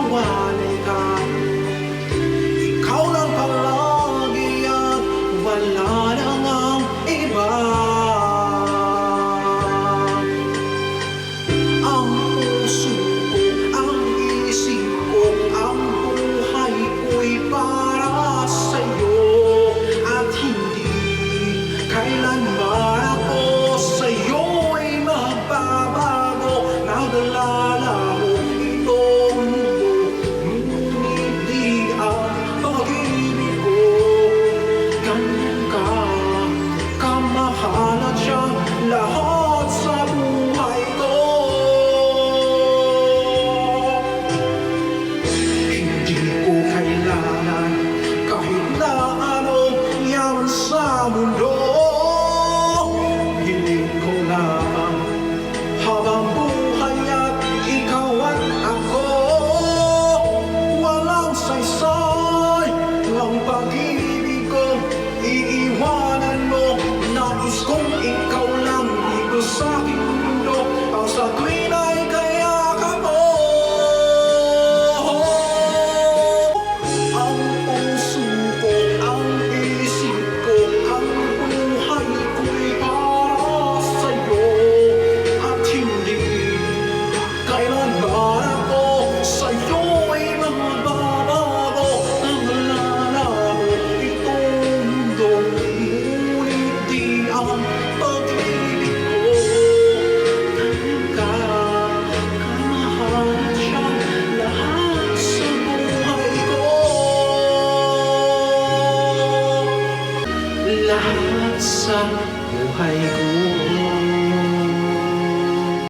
mawalay ka. Ikaw lang palagi at wala nang ang iba. Ang puso ko, ang isip ko, ang buhay ko'y para sa'yo. At hindi kailanman ako sa'yo'y magbabago. Naglalaro itong mundo, ngunit di ang pag-ibig ko. Ganyan ka, kamahal at siyang lahat sa buhay ko. Hindi ko kailangan kahit na anong yaman sa mundo. Hiling ko lamang habang buhay at ikaw at ako. Walang saysay ang pag-ibig ko, iiwanan mo. Nais kong ikaw lang dito sa aking mundo, ang sa tuwin ay kayakap mo. Ang puso ko, ang isip ko, ang buhay ko'y para sa'yo. At hindi kailanman ako sa'yo'y magbabago. Naglalaro itong mundo, ngunit di ang pag-ibig ko. Ganyan ka, kamahal at siyang lahat sa buhay ko. Lahat sa buhay ko.